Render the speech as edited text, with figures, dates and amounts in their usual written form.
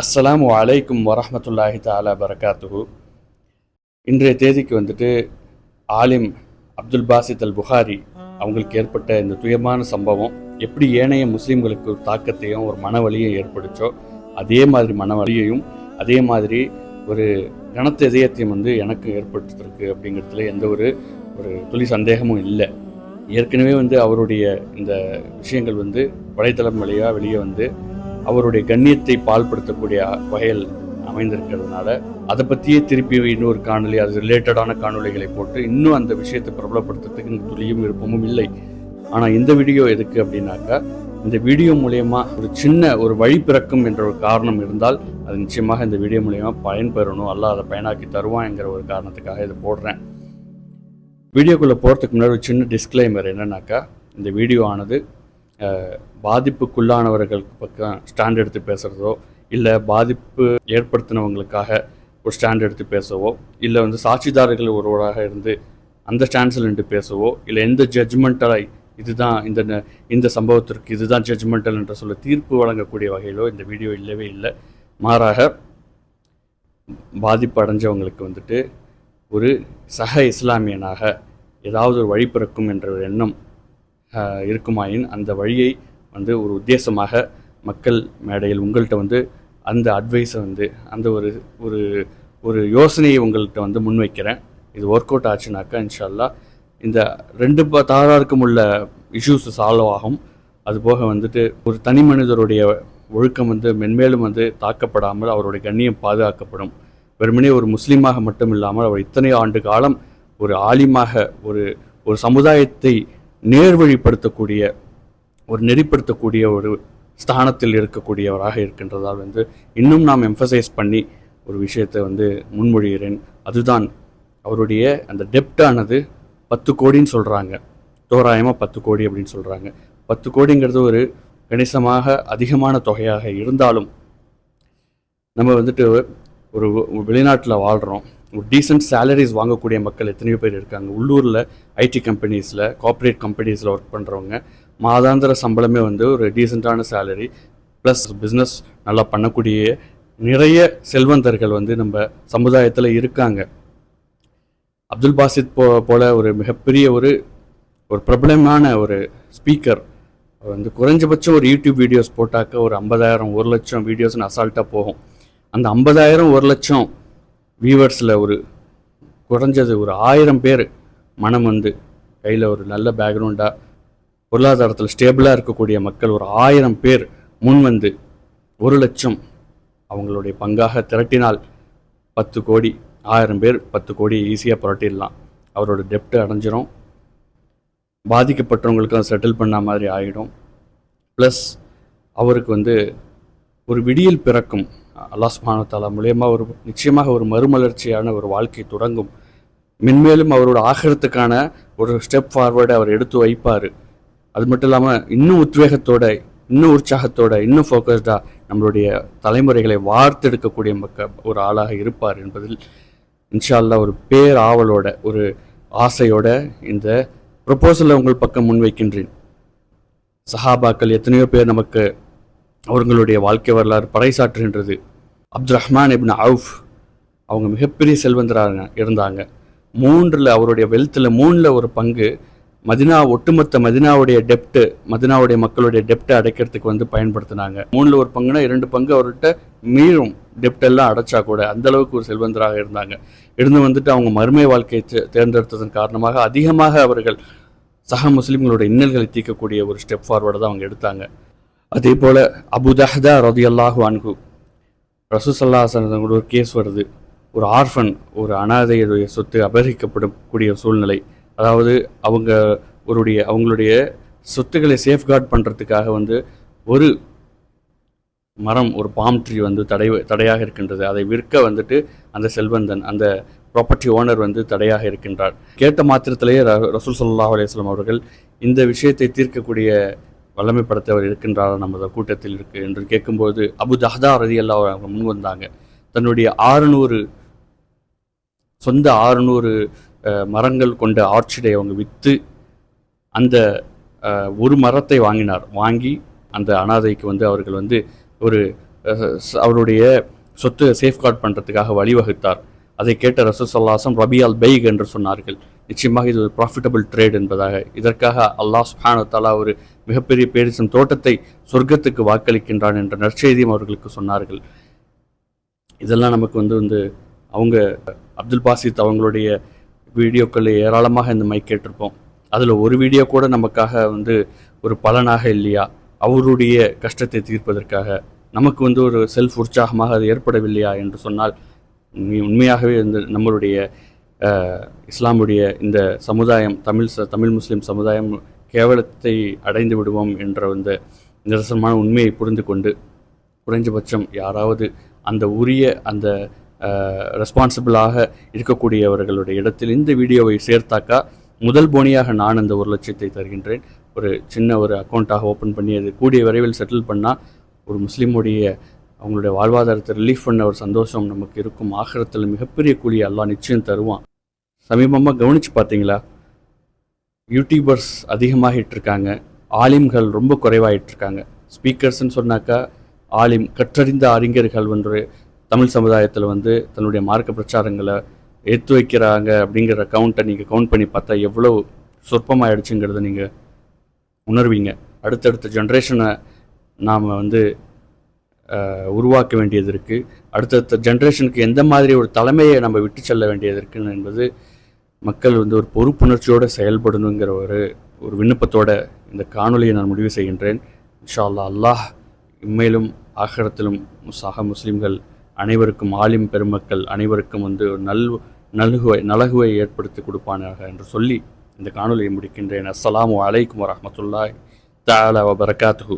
அஸ்ஸலாமு அலைக்கும் வரஹ்மத்துல்லாஹி தஆலா பரகாத்துஹு. இன்றைய தேதிக்கு வந்துட்டு ஆலிம் அப்துல் பாசித் அல் புகாரி அவங்களுக்கு ஏற்பட்ட இந்த துயரமான சம்பவம் எப்படி ஏனைய முஸ்லீம்களுக்கு ஒரு தாக்கத்தையும் ஒரு மனவலியும் ஏற்படுச்சோ அதே மாதிரி மனவலியையும் அதே மாதிரி ஒரு கனத்த இதயத்தையும் எனக்கு ஏற்படுத்திருக்கு அப்படிங்கிறதுல எந்த ஒரு துளி சந்தேகமும் இல்லை. ஏற்கனவே அவருடைய இந்த விஷயங்கள் வலைத்தளம் வழியாக வெளியே அவருடைய கண்ணியத்தை பால்படுத்தக்கூடிய வகையில் அமைந்திருக்கிறதுனால அதை பற்றியே திருப்பி இன்னொரு காணொலி, அது ரிலேட்டடான காணொலிகளை போட்டு இன்னும் அந்த விஷயத்தை பிரபலப்படுத்துறதுக்கு எனக்கு துளியும் விருப்பமும் இல்லை. ஆனால் இந்த வீடியோ எதுக்கு அப்படின்னாக்கா, இந்த வீடியோ மூலயமா ஒரு சின்ன ஒரு வழி பிறக்கும் என்ற ஒரு காரணம் இருந்தால் அது நிச்சயமாக இந்த வீடியோ மூலயமா பயன்பெறணும், அல்லாஹ் அதை பயனாக்கி தருவான்ங்கிற ஒரு காரணத்துக்காக இதை போடுறேன். வீடியோக்குள்ளே போகிறதுக்கு முன்னாடி ஒரு சின்ன டிஸ்க்ளைமர் என்னன்னாக்கா, இந்த வீடியோ ஆனது பாதிப்புக்குள்ளானவர்களுக்கு பக்கம் ஸ்டாண்ட் எடுத்து பேசுகிறதோ இல்லை பாதிப்பு ஏற்படுத்தினவங்களுக்காக ஒரு ஸ்டாண்ட் எடுத்து பேசவோ இல்லை சாட்சிதாரர்கள் ஒருவராக இருந்து அந்த ஸ்டாண்ட்ஸில் நின்று பேசவோ இல்லை எந்த ஜட்ஜ்மெண்டலாய் இதுதான் இந்த சம்பவத்திற்கு இதுதான் ஜட்ஜ்மெண்டல் என்று சொல்ல தீர்ப்பு வழங்கக்கூடிய வகையிலோ இந்த வீடியோ இல்லவே இல்லை. மாறாக பாதிப்பு அடைஞ்சவங்களுக்கு ஒரு சக இஸ்லாமியனாக ஏதாவது ஒரு வழி பிறக்கும் என்ற ஒரு எண்ணம் இருக்குமாயின் அந்த வழியை ஒரு உத்தேசமாக மக்கள் மேடையில் உங்கள்கிட்ட அந்த அட்வைஸை அந்த ஒரு யோசனையை உங்கள்கிட்ட முன்வைக்கிறேன். இது ஒர்க் அவுட் ஆச்சுனாக்கா இன்ஷா அல்லாஹ் இந்த ரெண்டு தாராருக்கும் உள்ள இஷ்யூஸ் சால்வ் ஆகும். அதுபோக ஒரு தனி மனிதருடைய ஒழுக்கம் மென்மேலும் தாக்கப்படாமல் அவருடைய கண்ணியம் பாதுகாக்கப்படும். வெறுமனே ஒரு முஸ்லீமாக மட்டும் இல்லாமல் அவர் இத்தனை ஆண்டு காலம் ஒரு ஆலிமாக ஒரு சமுதாயத்தை நேர்வழிப்படுத்தக்கூடிய ஒரு நெறிப்படுத்தக்கூடிய ஒரு ஸ்தானத்தில் இருக்கக்கூடியவராக இருக்கின்றதால் இன்னும் நாம் எம்ஃபசைஸ் பண்ணி ஒரு விஷயத்தை முன்மொழிகிறேன். அதுதான் அவருடைய அந்த டெப்டானது 10 கோடின்னு சொல்கிறாங்க, தோராயமாக 10 கோடி அப்படின்னு சொல்கிறாங்க. 10 கோடிங்கிறது ஒரு கணிசமாக அதிகமான தொகையாக இருந்தாலும் நம்ம ஒரு வெளிநாட்டில் வாழ்கிறோம், ஒரு டீசென்ட் சேலரிஸ் வாங்கக்கூடிய மக்கள் எத்தனையோ பேர் இருக்காங்க. உள்ளூரில் ஐடி கம்பெனிஸில் கார்ப்பரேட் கம்பெனிஸில் ஒர்க் பண்ணுறவங்க மாதாந்திர சம்பளமே ஒரு டீசெண்டான சேலரி ப்ளஸ் பிஸ்னஸ் நல்லா பண்ணக்கூடிய நிறைய செல்வந்தர்கள் நம்ம சமுதாயத்தில் இருக்காங்க. அப்துல் பாசித் போல ஒரு மிகப்பெரிய ஒரு பிரபலமான ஒரு ஸ்பீக்கர் குறைஞ்சபட்சம் ஒரு யூடியூப் வீடியோஸ் போட்டாக்க ஒரு 50,000 1 லட்சம் வீடியோஸ்னு அசால்ட்டாக போகும். அந்த 50,000 1 லட்சம் வியூவர்ஸில் குறைஞ்சது ஒரு 1000 பேர் மனம் கையில் ஒரு நல்ல பேக்ரவுண்டாக பொருளாதாரத்தில் ஸ்டேபிளாக இருக்கக்கூடிய மக்கள் ஒரு 1000 பேர் முன் 1 லட்சம் அவங்களுடைய பங்காக திரட்டினால் 10 கோடி, 1000 பேர் 10 கோடி ஈஸியாக புரட்டிடலாம். அவரோட டெப்ட் அடைஞ்சிரும், பாதிக்கப்பட்டவங்களுக்கு செட்டில் பண்ண மாதிரி ஆகிடும். ப்ளஸ் அவருக்கு ஒரு விடியல் பிறக்கும். அல்லாஹ் சுப்ஹானஹு வ தஆலா மூலமா நிச்சயமாக ஒரு மறுமலர்ச்சியான ஒரு வாழ்க்கை தொடங்கும். மென்மேலும் அவரோட ஆகிரத்துக்கான ஒரு ஸ்டெப் ஃபார்வர்டை அவர் எடுத்து வைப்பார். அது மட்டும் இல்லாமல் இன்னும் உத்வேகத்தோட, இன்னும் உற்சாகத்தோட, இன்னும் ஃபோக்கஸ்டாக நம்மளுடைய தலைமுறைகளை வார்த்தெடுக்கக்கூடிய ஒரு ஆளாக இருப்பார் என்பதில் இன்ஷா அல்லாஹ் ஒரு பேர் ஆவலோட ஒரு ஆசையோட இந்த ப்ரொபோசலை உங்கள் பக்கம் முன்வைக்கின்றேன். சஹாபாக்கள் எத்தனையோ பேர் நமக்கு அவர்களுடைய வாழ்க்கை வரலாறு பறைசாற்றுகின்றது. அப்துல் ரஹ்மான் இப்னு அவுஃப் அவங்க மிகப்பெரிய செல்வந்தராக இருந்தாங்க. அவருடைய வெல்த்தில் 3ல் ஒரு பங்கு ஒட்டுமொத்த மதினாவுடைய டெப்ட்டு, மதினாவுடைய மக்களுடைய டெப்டை அடைக்கிறதுக்கு பயன்படுத்தினாங்க. 3ல் ஒரு பங்குனா 2 பங்கு அவர்கிட்ட மீறும் டெப்டெல்லாம் அடைச்சா கூட அந்தளவுக்கு ஒரு செல்வந்தராக இருந்தாங்க. இருந்து அவங்க மறுமை வாழ்க்கையை தேர்ந்தெடுத்ததன் காரணமாக அதிகமாக அவர்கள் சக முஸ்லீம்களோட இன்னல்களை தீர்க்கக்கூடிய ஒரு ஸ்டெப் ஃபார்வர்டை தான் அவங்க எடுத்தாங்க. அதே போல் அபு தஹ்தா ரலியல்லாஹு அன்ஹு, ரசூல் ஸல்லல்லாஹு அலைஹி வஸல்லம் ஒரு கேஸ் வருது. ஒரு ஆர்ஃபன், ஒரு அனாதையுடைய சொத்து அபகரிக்கப்படக்கூடிய சூழ்நிலை. அதாவது அவங்களுடைய சொத்துக்களை சேஃப்கார்ட் பண்ணுறதுக்காக ஒரு மரம், ஒரு பாம் ட்ரீ தடையாக இருக்கின்றது. அதை விற்க அந்த செல்வந்தன், அந்த ப்ராப்பர்ட்டி ஓனர் தடையாக இருக்கின்றார். கேட்ட மாத்திரத்திலேயே ரசூல் ஸல்லல்லாஹு அலைஹி வஸல்லம் அவர்கள் இந்த விஷயத்தை தீர்க்கக்கூடிய வல்லமைப்படுத்தவர் இருக்கின்றார் நமது கூட்டத்தில் இருக்கு என்று கேட்கும்போது அபு தஹ்தா ரலியல்லாஹு அவங்க முன் வந்தாங்க. தன்னுடைய 600 மரங்கள் கொண்ட ஆர்ச்சிடை அவங்க விற்று அந்த ஒரு மரத்தை வாங்கி அந்த அனாதைக்கு அவர்கள் ஒரு அவருடைய சொத்து சேஃப்கார்ட் பண்ணுறதுக்காக வழிவகுத்தார். அதை கேட்ட ரசூல் ஸல்லல்லாஹு அலைஹி வஸல்லம் ரபி அல் பைக் என்று சொன்னார்கள். நிச்சயமாக இது ஒரு ப்ராஃபிட்டபிள் ட்ரேட் என்பதாக. இதற்காக அல்லாஹ் சுப்ஹானஹு வ தஆலா ஒரு மிகப்பெரிய பேரிசம் தோட்டத்தை சொர்க்கத்துக்கு வாக்களிக்கின்றான் என்ற நற்செய்தியும் அவர்களுக்கு சொன்னார்கள். இதெல்லாம் நமக்கு வந்து அவங்க அப்துல் பாசித் அவங்களுடைய வீடியோக்கள் ஏராளமாக இந்த மாதிரி கேட்டிருப்போம். அதில் ஒரு வீடியோ கூட நமக்காக ஒரு பலனாக இல்லையா? அவருடைய கஷ்டத்தை தீர்ப்பதற்காக நமக்கு ஒரு செல்ஃப் உற்சாகமாக அது ஏற்படவில்லையா என்று சொன்னால் உண்மையாகவே நம்மளுடைய இஸ்லாமுடைய இந்த சமுதாயம், தமிழ் முஸ்லீம் சமுதாயம் கேவலத்தை அடைந்து விடுவோம் என்ற நிரசனமான உண்மையை புரிந்து கொண்டு குறைஞ்சபட்சம் யாராவது அந்த உரிய அந்த ரெஸ்பான்சிபிளாக இருக்கக்கூடியவர்களுடைய இடத்தில் இந்த வீடியோவை சேர்த்தாக்கா முதல் போனியாக நான் அந்த 1 லட்சத்தை தருகின்றேன். ஒரு சின்ன ஒரு அக்கௌண்ட்டாக ஓப்பன் பண்ணி அது கூடிய விரைவில் செட்டில் பண்ணால் ஒரு முஸ்லீமுடைய அவங்களுடைய வாழ்வாதாரத்தை ரிலீஃப் பண்ண ஒரு சந்தோஷம் நமக்கு இருக்கும். ஆகிரத்தில் மிகப்பெரிய கூலி அல்லாஹ் நிச்சயம் தருவான். சமீபமாக கவனித்து பார்த்தீங்களா? யூடியூபர்ஸ் அதிகமாகிட்டு இருக்காங்க, ஆலிம்கள் ரொம்ப குறைவாகிட்டு. ஸ்பீக்கர்ஸ்ன்னு சொன்னாக்கா ஆலிம் கற்றறிந்த அறிஞர்கள் தமிழ் சமுதாயத்தில் தன்னுடைய மார்க்க பிரச்சாரங்களை எடுத்து வைக்கிறாங்க அப்படிங்கிற கவுண்ட்டை நீங்கள் கவுண்ட் பண்ணி பார்த்தா எவ்வளோ சொற்பமாகிடுச்சுங்கிறத நீங்கள் உணர்வீங்க. அடுத்தடுத்த ஜென்ரேஷனை நாம் உருவாக்க வேண்டியது இருக்குது. அடுத்தடுத்த ஜென்ரேஷனுக்கு எந்த மாதிரி ஒரு தலைமையை நம்ம விட்டு செல்ல வேண்டியது இருக்குன்னு என்பது மக்கள் ஒரு பொறுப்புணர்ச்சியோடு செயல்படணுங்கிற ஒரு விண்ணப்பத்தோடு இந்த காணொலியை நான் முடிவு செய்கின்றேன். இன்ஷா அல்லாஹ் அல்லாஹ் இம்மையிலும் ஆகிரத்திலும் முஸ்லிம்கள் அனைவருக்கும், ஆலிம் பெருமக்கள் அனைவருக்கும் நலகுவை ஏற்படுத்தி கொடுப்பானாக என்று சொல்லி இந்த காணொலியை முடிக்கின்றேன். அஸ்ஸலாமு அலைக்கும் வரஹ்மத்துல்லாஹி தஆலா வபரகாத்துஹு.